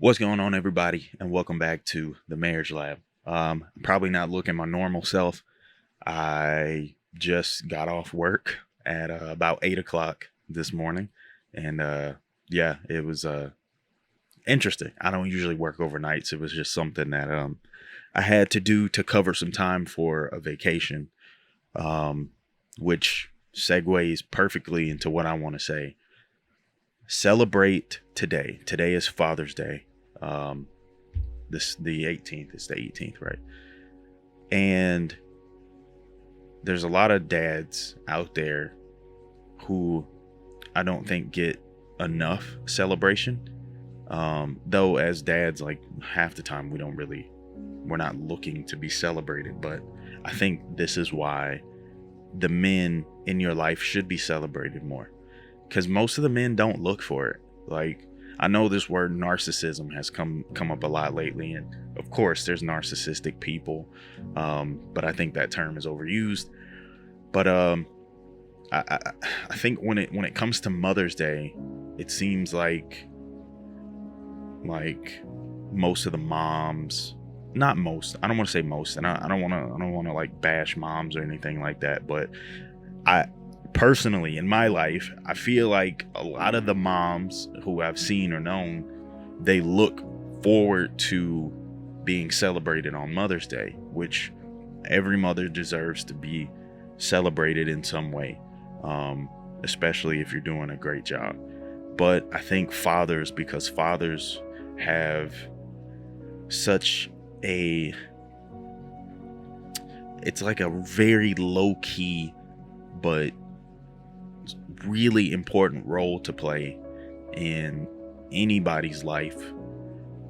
What's going on, everybody, and welcome back to the Marriage Lab. Probably not looking my normal self. I just got off work at about 8 o'clock this morning, and yeah, it was interesting. I don't usually work overnights. It was just something that I had to do to cover some time for a vacation, um, which segues perfectly into what I want to say. Celebrate today. Today is Father's Day. Um, this the 18th. It's the 18th, right? And there's a lot of dads out there who I don't think get enough celebration. Though as dads, like half the time we're not looking to be celebrated. But I think this is why the men in your life should be celebrated more, because most of the men don't look for it. Like, I know this word narcissism has come up a lot lately, and of course there's narcissistic people, but I think that term is overused. But I I think when it comes to Mother's Day, it seems like most of the moms, not most, I don't want to say most, and I don't want to like bash moms or anything like that, but I personally, in my life, I feel like a lot of the moms who I've seen or known, they look forward to being celebrated on Mother's Day, which every mother deserves to be celebrated in some way, especially if you're doing a great job. But I think fathers, because fathers have such a, it's like a very low key but really important role to play in anybody's life.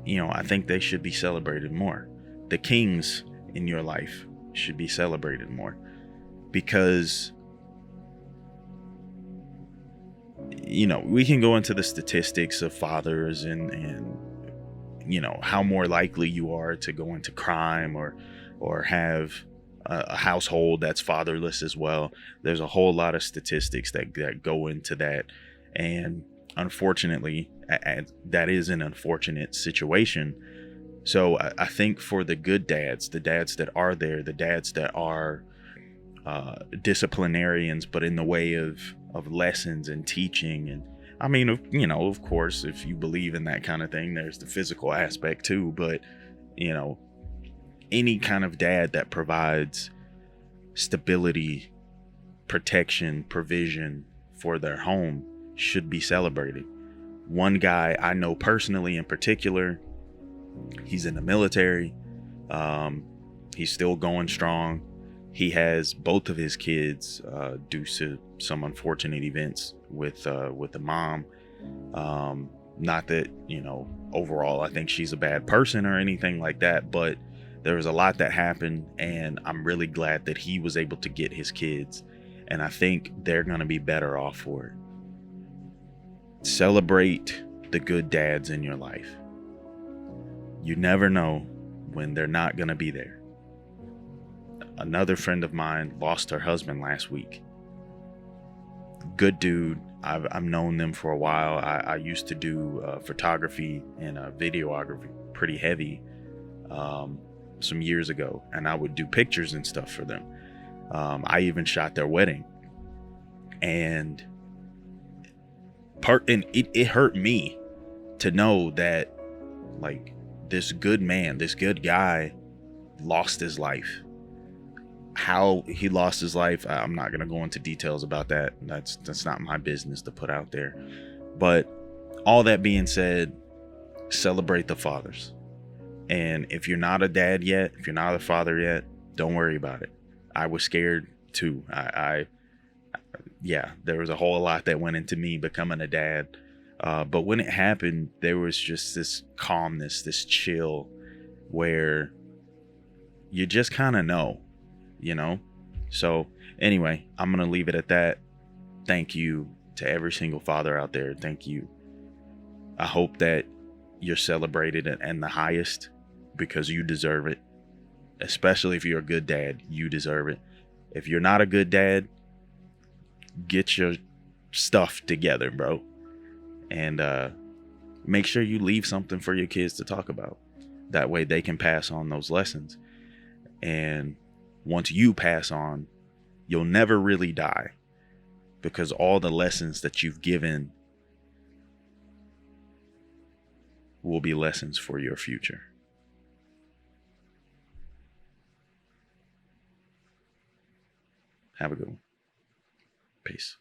I think they should be celebrated more. The kings in your life should be celebrated more, because we can go into the statistics of fathers and how more likely you are to go into crime or have a household that's fatherless as well. There's a whole lot of statistics that go into that, and unfortunately, that is an unfortunate situation. So I think for the good dads, the dads that are there, the dads that are disciplinarians, but in the way of lessons and teaching, and I mean, of course, if you believe in that kind of thing, there's the physical aspect too. But you know, any kind of dad that provides stability, protection, provision for their home should be celebrated. One guy I know personally in particular, he's in the military. He's still going strong. He has both of his kids due to some unfortunate events with the mom. Not that, overall I think she's a bad person or anything like that, but there was a lot that happened, and I'm really glad that he was able to get his kids, and I think they're going to be better off for it. Celebrate the good dads in your life. You never know when they're not going to be there. Another friend of mine lost her husband last week. Good dude. I've known them for a while. I used to do photography and videography pretty heavy some years ago, and I would do pictures and stuff for them. I even shot their wedding, and it hurt me to know that, like, this good man, this good guy lost his life. How he lost his life, I'm not going to go into details about that. That's not my business to put out there. But all that being said, celebrate the fathers. And if you're not a dad yet, if you're not a father yet, don't worry about it. I was scared too. Yeah, there was a whole lot that went into me becoming a dad. But when it happened, there was just this calmness, this chill, where you just kind of know. So anyway, I'm gonna leave it at that. Thank you to every single father out there. Thank you. I hope that you're celebrated and the highest, because you deserve it. Especially if you're a good dad, you deserve it. If you're not a good dad, get your stuff together, bro, and make sure you leave something for your kids to talk about. That way they can pass on those lessons. And once you pass on, you'll never really die, because all the lessons that you've given will be lessons for your future. Have a good one. Peace.